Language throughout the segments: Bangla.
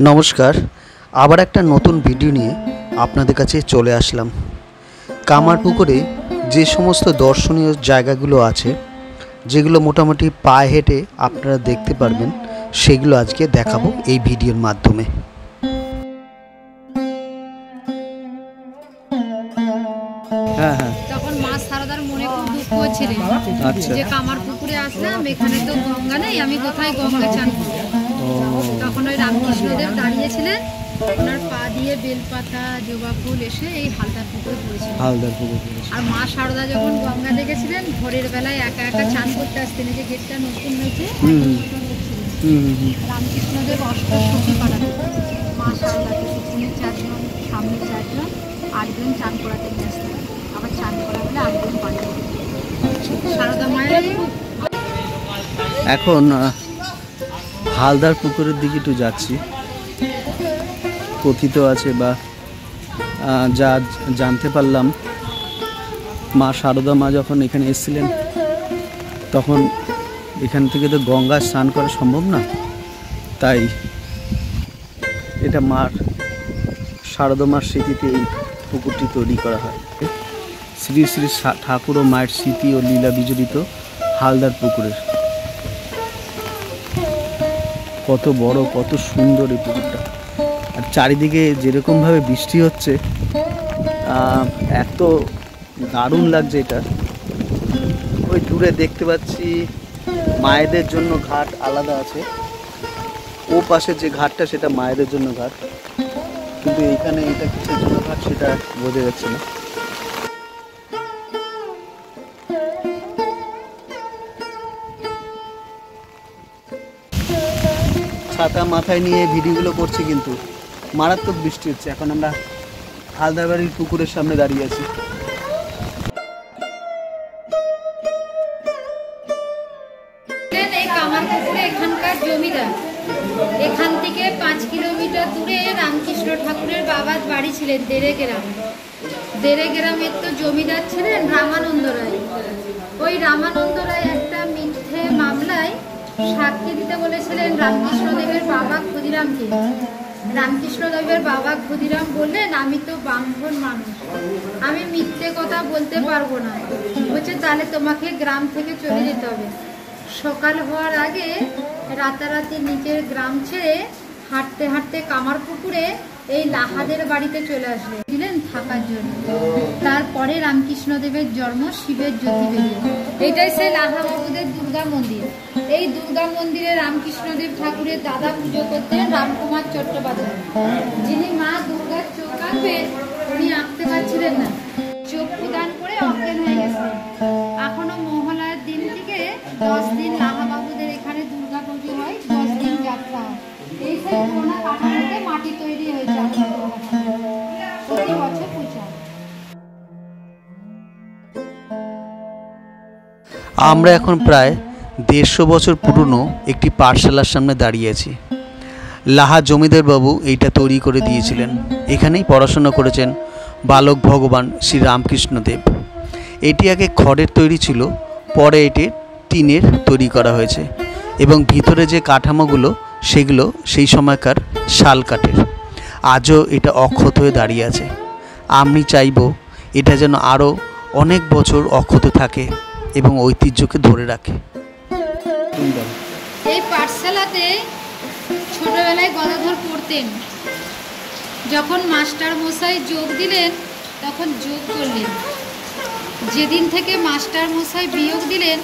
নমস্কার, আবার একটা নতুন ভিডিও নিয়ে আপনাদের কাছে চলে আসলাম। কামারপুকুরে যে সমস্ত দর্শনীয় জায়গাগুলো আছে, যেগুলো মোটামুটি পায়ে হেঁটে আপনারা দেখতে পারবেন, সেগুলো আজকে দেখাবো এই ভিডিওর মাধ্যমে। তখন মা সারদার মনে খুব দুঃখ হচ্ছিলেন যে কামারপুকুরে আসলাম, এখানে তো গঙ্গা নেই, আমি কোথায় গঙ্গা চান করব। তখন ওই রামকৃষ্ণদেব দাঁড়িয়েছিলেন, ওনার পা দিয়ে বেলপাতা জবা ফুল এসে এই হালদার পুকুরে পড়েছিল। আর মা সারদা যখন গঙ্গা দেখেছিলেন, ভোরের বেলায় একা একা চান করতে আসতেন। এই যে গেটটা নতুন হয়েছে, রামকৃষ্ণদেব অষ্টসখী পাঠাতেন মা সারদাকে, পিছনে 4 জন, সামনে 4 জন, 8 জন চান করাতে নিয়ে আসতেন। আবার চান করা হলে 8 জন পাঠাতেন। সারদা মায়ের এখন হালদার পুকুরের দিকে একটু যাচ্ছি। কথিত আছে বা যা জানতে পারলাম, মা সারদা মা যখন এখানে এসেছিলেন, তখন এখান থেকে তো গঙ্গা স্নান করা সম্ভব না, তাই এটা মার সারদা মার স্মৃতিতে এই পুকুরটি তৈরি করা হয়। শ্রী শ্রী ঠাকুর ও মায়ের স্মৃতি ও লীলা বিজড়িত হালদার পুকুরের। কত বড়, কত সুন্দর এই পুকুরটা। আর চারিদিকে যেরকমভাবে বৃষ্টি হচ্ছে, এত দারুণ লাগছে এটা। ওই দূরে দেখতে পাচ্ছি মায়েদের জন্য ঘাট আলাদা আছে, ও পাশে যে ঘাটটা সেটা মায়েদের জন্য ঘাট, কিন্তু এখানে এটা কিসের জন্য ঘাট সেটা বোঝা যাচ্ছে না। ছাতা মাথায় নিয়ে ভিডিওগুলো করছি, কিন্তু মারাত্মক বৃষ্টি হচ্ছে। এখন আমরা হালদার বাড়ির পুকুরের সামনে দাঁড়িয়ে আছি। এই কামারপুকুরে এখানকার জমিদার। এখান থেকে 5 কিলোমিটার দূরে রামকৃষ্ণ ঠাকুরের বাবার বাড়ি ছিলেন দেড়ে গ্রামের তো জমিদার ছিলেন রামানন্দ রায়। ওই রামানন্দ রায় একটা মিথ্যে মামলায় সাক্ষী দিতে বলেছিলেন রামকৃষ্ণদেবের বাবা ক্ষুদিরামকে। রামকৃষ্ণদেবের বাবা ক্ষুদিরাম বললেন, আমি তো ব্রাহ্মণ মানুষ, আমি মিথ্যে কথা বলতে পারবো না। বলছে, তাহলে তোমাকে গ্রাম থেকে চলে যেতে হবে। সকাল হওয়ার আগে রাতারাতি নিজের গ্রাম ছেড়ে হাঁটতে হাঁটতে কামারপুকুরে এই লাহাদের বাড়িতে চলে আসলেন থাকার জন্য। তারপরে রামকৃষ্ণদেবের জন্ম শিবের জ্যোতিবেদী। এটাই সেই লাহাবাবুদের দুর্গা মন্দির। এই দুর্গা মন্দিরে রামকৃষ্ণদেব ঠাকুরের দাদা পুজো করতেন রামকুমার চট্টোপাধ্যায়, যিনি মা দুর্গার চোখ আঁকবেন, উনি আঁকতে পারছিলেন না, চোখ প্রদান করে অজ্ঞান হয়ে গেছেন। এখনো মহলার দিন থেকে 10 দিন লাহাবাবুদের এখানে দুর্গা পুজো হয়, 10 দিন যাত্রা হয়। এই সব পুরোনো কাঠামোতে মাটি তৈরি হয়েছে, প্রতি বছর পূজা। আমরা এখন প্রায় 150 বছর পুরনো একটি পাঠশালার সামনে দাঁড়িয়ে আছি। লাহা জমিদার বাবু এইটা তৈরি করে দিয়েছিলেন। এখানেই পড়াশোনা করেছেন বালক ভগবান শ্রী রামকৃষ্ণদেব। এটি আগে খড়ের তৈরি ছিল, পরে এটি টিনের তৈরি করা হয়েছে, এবং ভিতরে যে কাঠামোগুলো সেগুলো সেই সময়কার শাল কাঠের। আজও এটা অক্ষত হয়ে দাঁড়িয়ে আছে। আমি চাইব এটা যেন আরও অনেক বছর অক্ষত থাকে এবং ঐতিহ্যকে ধরে রাখে। এই পাঠশালাতে ছোটবেলায় গদাধর পড়তেন। যখন মাস্টার মশাই যোগ দিলেন, তখন যোগ করলেন। যেদিন থেকে মাস্টার মশাই বিয়োগ দিলেন,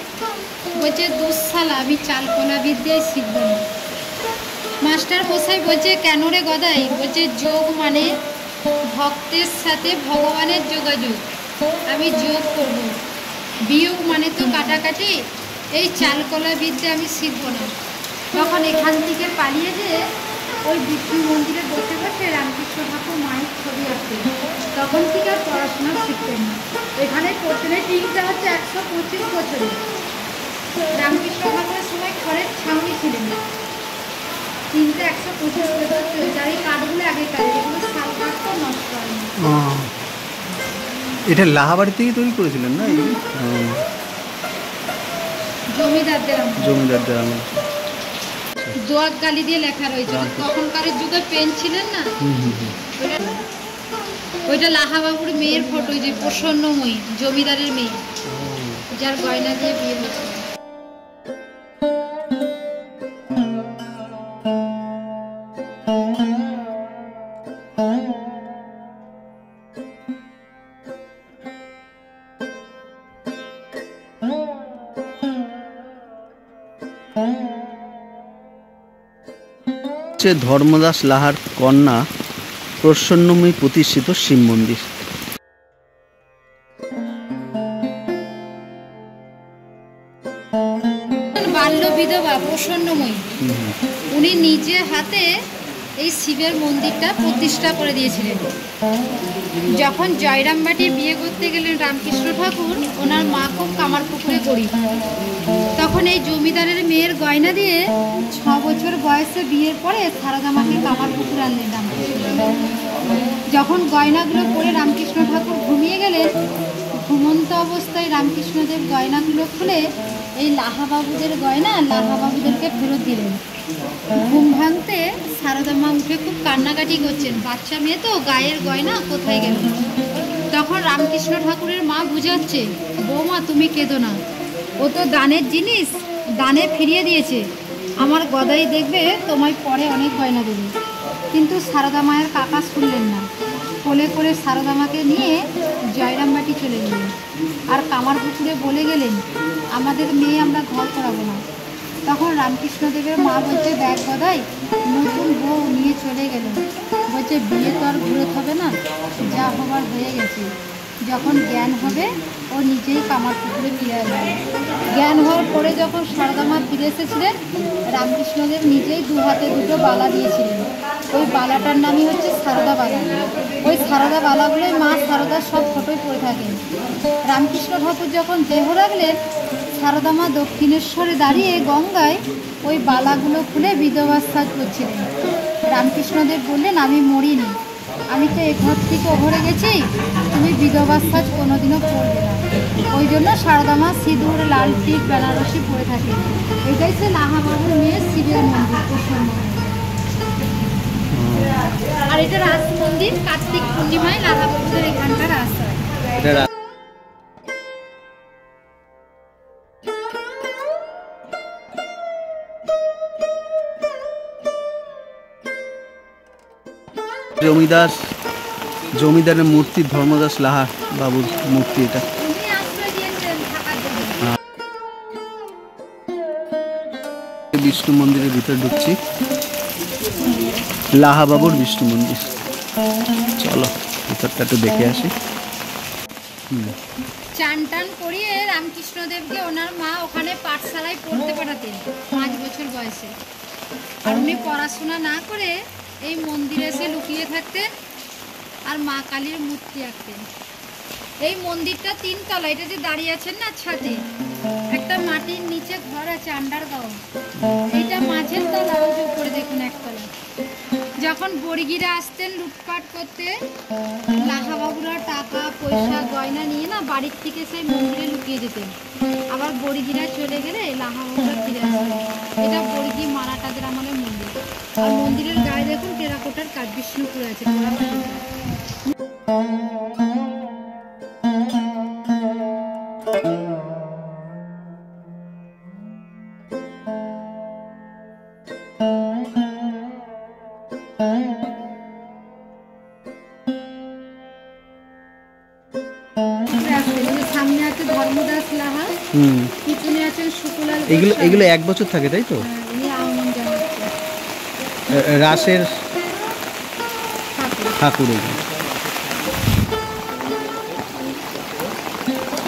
বলছে, 2 সাল আমি চালকলা বিদ্যায় শিখব না। মাস্টার মশাই বলছে, কেন রে গদাই? বলছে, যোগ মানে ভক্তের সাথে ভগবানের যোগাযোগ, আমি যোগ করব। বিয়োগ মানে তো কাটাকাটি, এই চালকলা বিদ্যা আমি শিখব না। তখন এখান থেকে পালিয়ে যেয়ে ওই বিষ্ণু মন্দিরে বসে বসে রামকৃষ্ণ ঠাকুর মায়ের ছবি আঁকতেন। তখন থেকে আর পড়াশোনা শিখতেন না। এখানে পড়তেন। টিমটা হচ্ছে 125 বছরের। রামকৃষ্ণ ঠাকুরের সময় খড়ের ছাউনি ছিলেন। টিমটা 125 বছর চলছে। আর এই কাঠগুলো আগেকার, এগুলো শাল কাঠ তো নষ্ট হয়নি। এটা লাহাবাড়ি থেকে তৈরি করেছিলেন না? জমিদারদের আমল। দোয়াক গালি দিয়ে লেখা রয়েছে। তখনকার যুগে পেন ছিলেন না, ওইটা লাহাবাবুর মেয়ের ফটো, যে প্রসন্নময়ী জমিদারের মেয়ে, যার গয়না দিয়ে বিয়ে হয়েছে। ধর্মদাস লাহার কন্যা প্রসন্নময়ী প্রতিষ্ঠিত শিব মন্দির। বাল্য বিধবা প্রসন্নময়ী, উনি নিজে হাতে এই শিবের মন্দিরটা প্রতিষ্ঠা করে দিয়েছিলেন। যখন জয়রামবাটি বিয়ে করতে গেলেন রামকৃষ্ণ ঠাকুর, ওনার মা খুব কামারপুকুরে গরিব। তখন এই জমিদারের মেয়ের গয়না দিয়ে 6 বছর বয়সে বিয়ের পরে সারদা মাকে কামারপুকুর আনলেন রামকৃষ্ণ। যখন গয়নাগুলো পরে রামকৃষ্ণ ঠাকুর ঘুমিয়ে গেলেন, ঘুমন্ত অবস্থায় রামকৃষ্ণদেব গয়নাগুলো খুলে এই লাহাবাবুদের গয়না লাহাবাবুদেরকে ফেরত দিলেন। ঘুম ভাঙতে সারদা মা উঠে খুব কান্নাকাটি করছেন, বাচ্চা মেয়ে তো, গায়ের গয়না কোথায় গেল। তখন রামকৃষ্ণ ঠাকুরের মা বুঝাচ্ছে, বৌমা তুমি কেঁদো না, ও তো দানের জিনিস, দানে ফিরিয়ে দিয়েছে, আমার গদাই দেখবে তোমায় পরে অনেক গয়না দেবে। কিন্তু সারদা মায়ের কাকা শুনলেন না, কোলে করে সারদা মাকে নিয়ে জয়রামবাটি চলে গেলেন। আর কামারপুকুরে বলে গেলেন, আমাদের মেয়ে আমরা ঘর করাবো না। তখন রামকৃষ্ণদেবের মা বলছে, দেখ গদাই, নতুন বউ নিয়ে চলে গেল, বলছে বিয়ে তো আর ঘুরত হবে না, যা হবার হয়ে গেছে। যখন জ্ঞান হবে ও নিজেই কামারপুকুরে ফিরে আসবে। জ্ঞান হওয়ার পরে যখন সারদা মা ফিরে এসেছিলেন, রামকৃষ্ণদেব নিজেই 2 হাতে 2টো বালা দিয়েছিলেন। ওই বালাটার নামই হচ্ছে সারদা বালা। ওই সারদা বালাগুলোই মা সারদার সব ফটোই পড়ে থাকেন। রামকৃষ্ণ ঠাকুর যখন দেহ রাখলেন, সারদা মা দক্ষিণেশ্বরে দাঁড়িয়ে গঙ্গায় ওই বালাগুলো খুলে বিধবার সাজ করছিলেন। রামকৃষ্ণদেব বললেন, আমি মরিনি, আমি তো এ ঘর থেকে ও ঘরে গেছি, তুমি বিধবার সাজ কোনোদিনও পড়বে না। ওই জন্য সারদা মা সিঁদুর, লাল টিক, বেনারসি পরে থাকে। এটাই সে লাহাবাবুর মেয়ে শিবের মন্দির প্রসন্নময়ী। আর এটা রাস মন্দির, কার্তিক পূর্ণিমায় লাহাবাবুদের এখানটা রাস হয়। জমিদারের মূর্তি, ধর্মদাস লাহা বাবুর মূর্তি এটা। বিষ্ণু মন্দিরের ভিতরে ঢুকছি, লাহা বাবুর বিষ্ণু মন্দির। চলো ভিতরটা একটু দেখে আসি। চান টান করিয়ে রামকৃষ্ণদেবকে ওনার মা ওখানে পাঠশালায় পড়তে পাঠাতেন 5 বছর বয়সে। আর উনি পড়াশোনা না করে এই মন্দিরে এসে লুকিয়ে থাকতেন আর মা কালীর মূর্তি আঁকতেন। এই মন্দিরটা 3 তলা। এটা যে দাঁড়িয়ে আছেন না, ছাদে একটা মাটির নিচে ঘর আছে, আন্ডারগ্রাউন্ড। এইটা মাঝের তলা, ওই যে উপরে দেখুন 1 তলা। যখন বর্গিরা আসতেন লুটপাট করতে, লাহাবাবুরা টাকা পয়সা গয়না নিয়ে না বাড়ির থেকে সেই মন্দিরে লুকিয়ে যেতেন। আবার বর্গিরা চলে গেলে লাহাবাবুরা ফিরে আসতেন। এটা বর্গি মারাঠাদের আমলের মন্দির। আর মন্দিরের গায়ে দেখুন টেরাকোটার কাজ, বিষ্ণুপুর আছে। সামনে আছে ধর্মদাস লাহা, পিছনে আছেন শুকুলাল। এগুলো 1 বছর থাকে, তাই তো? রাসের ঠাকুর।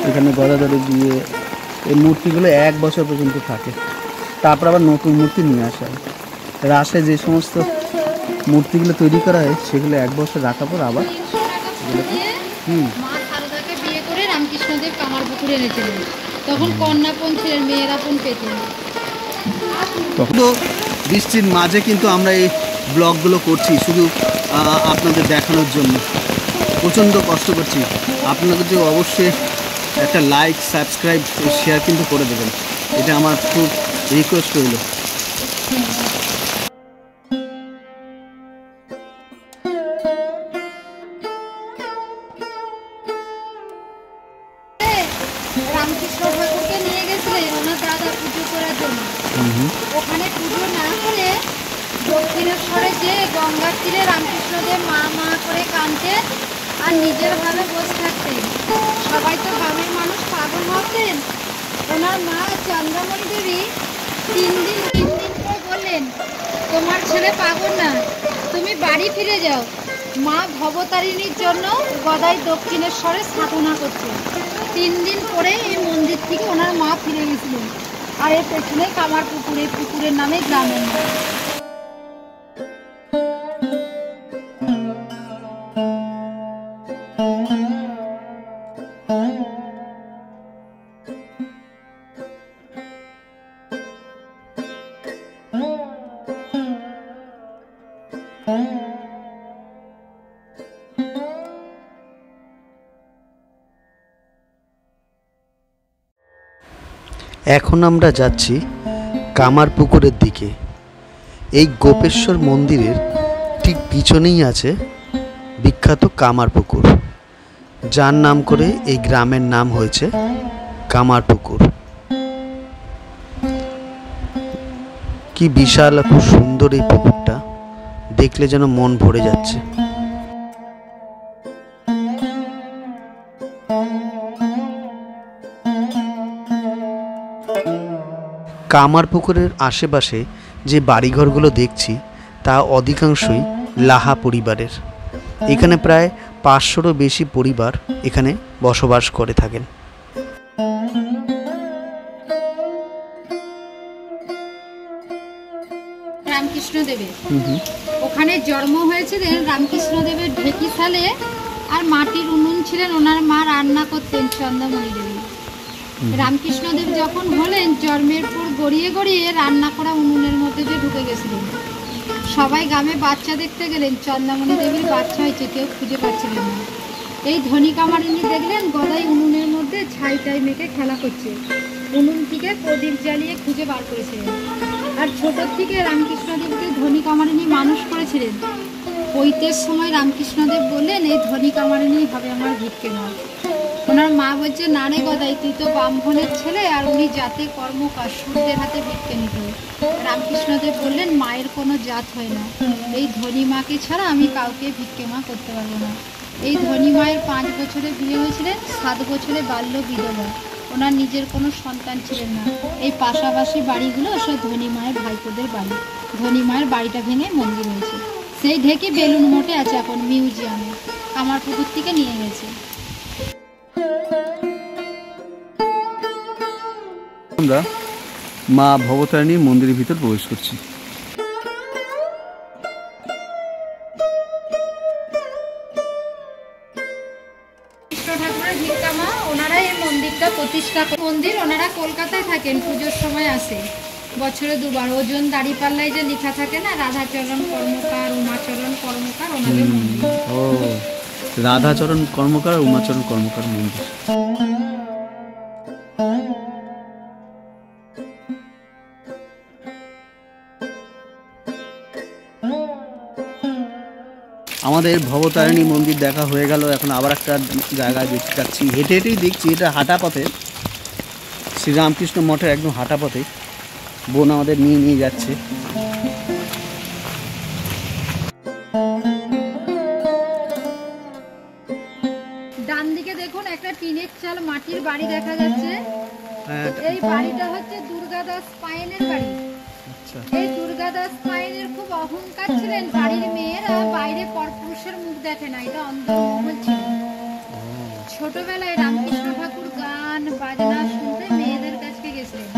এখানে গদাধরের বিয়ে, এই মূর্তিগুলো 1 বছর পর্যন্ত থাকে। তারপর আবার নতুন মূর্তি নিয়ে আসা হয়। রাসে যে সমস্ত মূর্তিগুলো তৈরি করা হয় সেগুলো 1 বছর রাখার পর আবার মা সারদাকে বিয়ে করে রামকৃষ্ণদেব কামারপুকুরে এনেছিলেন। তখন কন্যাপণ ছিলেন, মেয়েরাপণ পেতেন। তখন তো বৃষ্টির মাঝে কিন্তু আমরা এই ব্লগগুলো করছি শুধু আপনাদের দেখানোর জন্য। প্রচণ্ড কষ্ট করছি। আপনাদের যে অবশ্যই একটা লাইক, সাবস্ক্রাইব, শেয়ার কিন্তু করে দেবেন, এটা আমার খুব রিকোয়েস্ট রইল। রামকৃষ্ণ ঠাকুরকে নিয়ে গেছিলেন ওনার দাদা পুজো করার জন্য। ওখানে পুজো না করে দক্ষিণেশ্বরে যে গঙ্গার তীরে রামকৃষ্ণদেব মা মা করে কাঁদতেন আর নিজের ভাবে বসে থাকতেন। সবাই তো গ্রামের মানুষ পাগল ভাবতেন। ওনার মা চন্দ্রমণি দেবী 3 দিন পর বললেন, তোমার ছেলে পাগল না, তুমি বাড়ি ফিরে যাও। মা ভবতারিণীর জন্য গদাই দক্ষিণেশ্বরে সাধনা করছে। 3 দিন পরে এই মন্দির থেকে ওনার মা ফিরে গেছিলেন। আর এর পেছনে কামারপুকুর, এই পুকুরের নামে গ্রামের নাম। এখন আমরা যাচ্ছি কামারপুকুরের দিকে। এই গোপেশ্বর মন্দিরের ঠিক পিছনেই আছে বিখ্যাত কামারপুকুর, যার নাম করে এই গ্রামের নাম হয়েছে কামারপুকুর। কি বিশাল, খুব সুন্দর এই পুকুরটা, দেখলে যেন মন ভরে যাচ্ছে। কামারপুকুরের আশেপাশে যে বাড়িঘরগুলো দেখছি তা অধিকাংশই লাহা পরিবারের। এখানে প্রায় 500-রও বেশি পরিবার এখানে বসবাস করে থাকেন। রামকৃষ্ণদেবের ওখানে জন্ম হয়েছিলেন রামকৃষ্ণদেবের ঢেকিশালে। আর মাটির উনুন ছিলেন, ওনার মা রান্না করতেন চন্দ্রমণি দেবী। রামকৃষ্ণদেব যখন হলেন, জন্মের পর গড়িয়ে গড়িয়ে রান্না করা উনুনের মধ্যে যে ঢুকে গেছিলেন। সবাই গ্রামে বাচ্চা দেখতে গেলেন, চন্দ্রমণি দেবীর বাচ্চা হয়েছে, কেউ খুঁজে পাচ্ছিলেন না। এই ধনী কামারিনী দেখলেন গদাই উনুনের মধ্যে ছাইটাই মেখে খেলা করছে। উনুন থেকে প্রদীপ জ্বালিয়ে খুঁজে বার করেছিলেন। আর ছোটোর থেকে রামকৃষ্ণদেবকে ধনী কামারিনী মানুষ করেছিলেন। পৈতের সময় রামকৃষ্ণদেব বললেন, এই ধনী কামারিনী হবে আমার ভিক্ষে মা। ওনার মা বলছে, না রে গদাই, তুই তো ব্রাহ্মণের ছেলে, আর উনি জাতে কর্মকার, সূর্যের হাতে ভিক্ষে নিতে। রামকৃষ্ণদেব বললেন, মায়ের কোনো জাত হয় না, এই ধনী মাকে ছাড়া আমি কাউকে ভিক্ষে মা করতে পারবো না। এই ধনী মায়ের 5 বছরে বিয়ে হয়েছিলেন, 7 বছরে বাল্য বিধবা। ওনার নিজের কোনো সন্তান ছিলেন না। এই পাশাপাশি বাড়িগুলো সব ধনী মায়ের ভাইপোদের বাড়ি। ধনী মায়ের বাড়িটা ভেঙে মন্দির হয়েছে। সেই ঢেকে বেলুন মোটে আছে এখন মিউজিয়ামে, কামারপুকুর থেকে নিয়ে গেছে। আমরা মা ভবতারিণী মন্দিরের ভিতর প্রবেশ করছি। কৃষ্ণ ঠাকুরের ভিক্ষা মা, ওনারা এই মন্দিরটা প্রতিষ্ঠা মন্দির। ওনারা কলকাতায় থাকেন, পুজোর সময় আসে বছরে 2 বার। ওজন দাড়িপাল্লায় যে লেখা থাকে না, রাধাচরণ কর্মকার, উমাচরণ কর্মকার, ওনাদের মন্দির। ও, রাধাচরণ কর্মকার, উমাচরণ কর্মকার মন্দির। আমাদের ভবতারিণী মন্দির দেখা হয়ে গেল। এখন আবার একটা জায়গায় দেখতে যাচ্ছি, হেঁটে হেঁটেই দেখছি। এটা হাঁটা পথে, শ্রীরামকৃষ্ণ মঠের একদম হাঁটা পথে বোন আমাদের নিয়ে যাচ্ছে। ডান দিকে দেখুন একটা টিনের চাল মাটির বাড়ি দেখা যাচ্ছে। এই বাড়িটা হচ্ছে দুর্গাদাস পায়েনের বাড়ি। এই দুর্গাদাস পায়েনের খুব অহংকার ছিলেন। বাড়ির মেয়েরা বাইরে পরপুরুষের মুখ দেখে না, এটা অন্তর্মহল ছিল। ছোটবেলায় রামকৃষ্ণ ঠাকুর গান বাজনা শুনতে মেয়েদের কাছে গেছিলেন।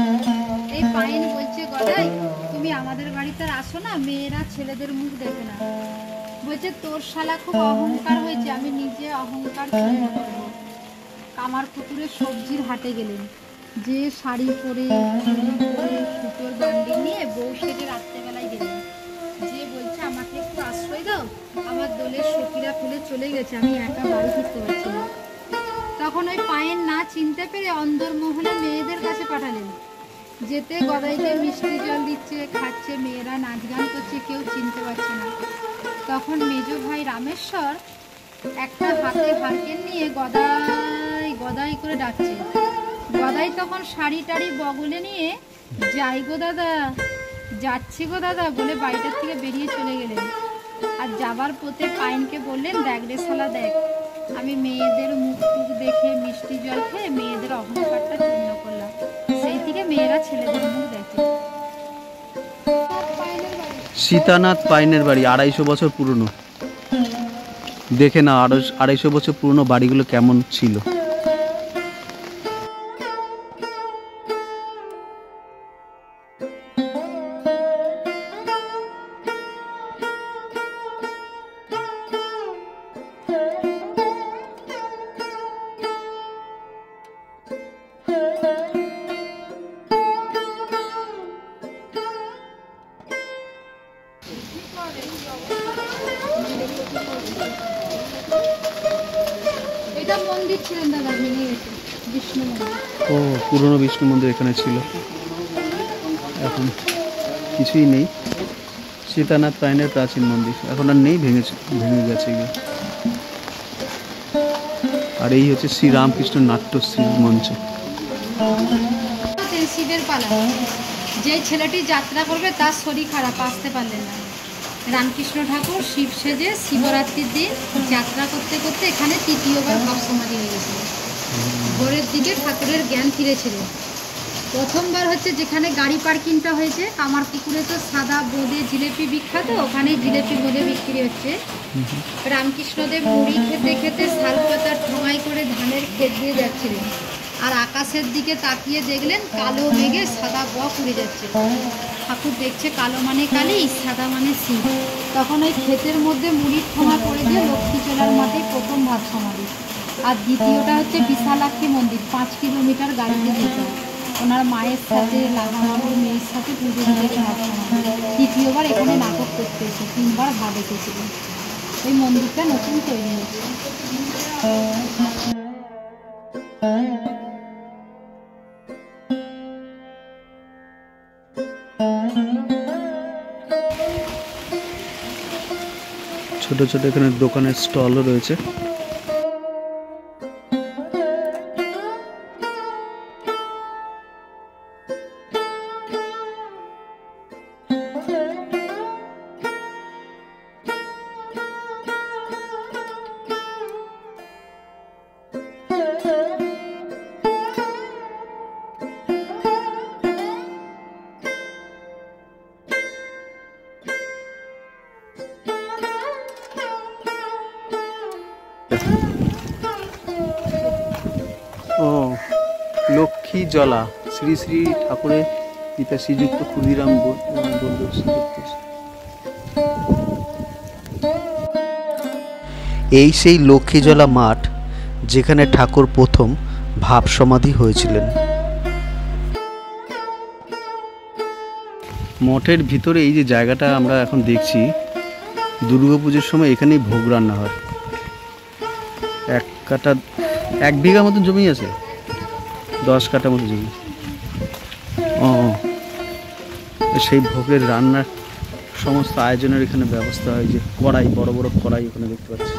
এই পায়েন বলছে, গদাই তুমি আমাদের বাড়িতে আর আসো না, মেয়েরা ছেলেদের মুখ দেখে না। বলছে তোর শালা খুব অহংকার হয়েছে, আমি নিজে অহংকার চূর্ণ করবো। কামার পুকুরে সবজির হাটে গেলেন, যে শাড়ি পরে সুতোর বান্ডি নিয়ে বউ সেজে রাত্রেবেলায় গেলেন, যে বলছে আমাকে একটু আশ্রয় দাও, আমার দোলের সখীরা ফেলে চলে গেছে, আমি একা বাড়ি ফিরতে পারছি না। তখন ওই পায়ের না চিনতে পেরে অন্দরমহলে মেয়েদের কাছে পাঠালেন, যেতে গদাইকে মিষ্টি জল দিচ্ছে, খাচ্ছে, মেয়েরা নাচ গান করছে, কেউ চিনতে পারছে না। তখন মেজ ভাই রামেশ্বর একটা হাতে হারকেন নিয়ে গদাই গদাই করে ডাকছে। গদাই তখন শাড়ি টাড়ি বগলে নিয়ে যাই গো দাদা, যাচ্ছি গো দাদা বলে বাড়িটার থেকে বেরিয়ে চলে গেলেন। আর যাবার পথে পাইনকে বললেন, দেখ রে শালা দেখ, আমি মেয়েদের মুখ টুক দেখে মিষ্টি জল খেয়ে মেয়েদের অহংকারটা চূর্ণ করলাম, সেই থেকে মেয়েরা ছেলেদের মুখ দেখে। সীতানাথ পাইনের বাড়ি 250 বছর পুরনো। দেখে না 250 বছর পুরনো বাড়িগুলো কেমন ছিল। এটা মন্দির ছিলেন দাদা, ভেঙে গেছে, বিষ্ণু মন্দির। ও, পুরনো বিষ্ণু মন্দির এখানে ছিল, এখন কিছুই নেই। সীতানাথ পাইনের প্রাচীন মন্দির এখন আর নেই, ভেঙে গেছে এগুলো। আর এই হচ্ছে শ্রীরামকৃষ্ণ নাট্যশ্রী মঞ্চ। শিবের পালা, যে ছেলেটি যাত্রা করবে তার শরীর খারাপ, আসতে পারলেন না। রামকৃষ্ণ ঠাকুর শিব সেজে শিবরাত্রির দিন যাত্রা করতে করতে এখানে তৃতীয়বার ভাব সমাধি হয়ে গেছিল। ভোরের দিকে ঠাকুরের জ্ঞান ফিরেছিল। প্রথমবার হচ্ছে যেখানে গাড়ি পার্কিংটা হয়েছে, কামার পুকুরে তো সাদা বোঁদে জিলেপি বিখ্যাত, ওখানে জিলেপি বোঁদে বিক্রি হচ্ছে। রামকৃষ্ণদেব মুড়ি খেতে খেতে শাল পাতার ঠোঙাই করে ধানের ক্ষেত দিয়ে যাচ্ছিলেন, আর আকাশের দিকে তাকিয়ে দেখলেন কালো মেঘে সাদা বক উড়ে যাচ্ছে। ঠাকুর দেখছে কালো মানে কালী, সাদা মানে শিব। তখন ওই ক্ষেতের মধ্যে মুড়ির ঠোঙা পড়ে গিয়ে লক্ষ্মীচলার মাঠে প্রথম ভাব সমাধি। আর দ্বিতীয়টা হচ্ছে বিশালাক্ষী মন্দির, 5 কিলোমিটার গাড়িতে যেতে হয়। ওনার মায়ের সাথে লাগামাবুর মেয়ের সাথে পুজো দিতে ভাব সমাধি। তৃতীয়বার এখানে নাটক করতে এসে 3বার ভাব এসেছিলেন। এই মন্দিরটা নতুন তৈরি হয়েছে। ছোট ছোট এখানে দোকানের স্টলও রয়েছে। ও, লক্ষ্মী জলা, শ্রী শ্রী ঠাকুরের পিতা শ্রীযুক্ত ক্ষুদিরাম বন্ধুর। এই সেই লক্ষ্মীজলা মাঠ যেখানে ঠাকুর প্রথম ভাব সমাধি হয়েছিলেন। মঠের ভিতরে এই যে জায়গাটা আমরা এখন দেখছি, দুর্গাপুজোর সময় এখানেই ভোগ রান্না হয়। 1 বিঘা মতন জমি আছে, 10 কাঠা মতো জমি। ও, সেই ভোগের রান্নার সমস্ত আয়োজনের এখানে ব্যবস্থা হয়। যে কড়াই, বড় বড় কড়াই ওখানে দেখতে পাচ্ছি,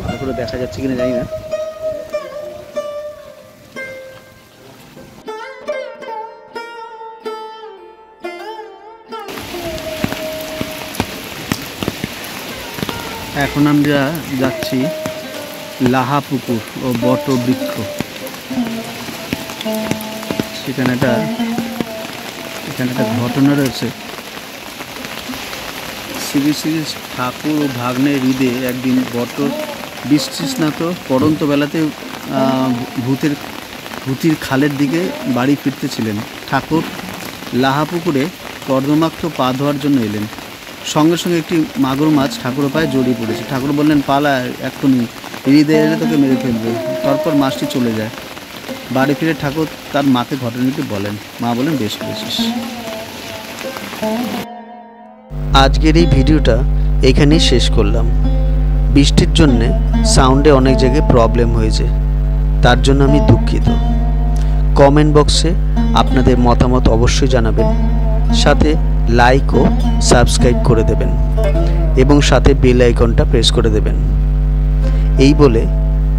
ভালো করে দেখা যাচ্ছে কিনা জানি না। এখন আমরা যাচ্ছি লাহা পুকুর ও বট বৃক্ষ। সেখানে একটা ঘটনা রয়েছে। শ্রী শ্রী ঠাকুর ও ভাগ্নের হৃদয়ে একদিন বট বৃষ্টিস্নাত পড়ন্ত বেলাতে ভূতির খালের দিকে বাড়ি ফিরতেছিলেন। ঠাকুর লাহা পুকুরে কর্দমাক্ত পা ধোয়ার জন্য এলেন। সঙ্গে সঙ্গে একটি মাগুর মাছ ঠাকুরের পায়ে জড়িয়ে পড়েছে। ঠাকুর বললেন, পালা এক্ষুনি, হৃদয় এলে তোকে মেরে ফেলবে। তারপর মাছটি চলে যায়। বাড়ি ফিরে ঠাকুর তার মাকে ঘটনাটি বলেন। মা বলেন, বেশ করেছিস। আজকের এই ভিডিওটা এখানেই শেষ করলাম। বৃষ্টির জন্যে সাউন্ডে অনেক জায়গায় প্রবলেম হয়েছে, তার জন্য আমি দুঃখিত। কমেন্ট বক্সে আপনাদের মতামত অবশ্যই জানাবেন, সাথে লাইক ও সাবস্ক্রাইব করে দেবেন এবং সাথে বেল আইকনটা প্রেস করে দেবেন। এই বলে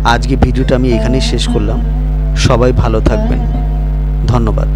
আজকে ভিডিওটা আমি এখানেই শেষ করলাম। সবাই ভালো থাকবেন। ধন্যবাদ।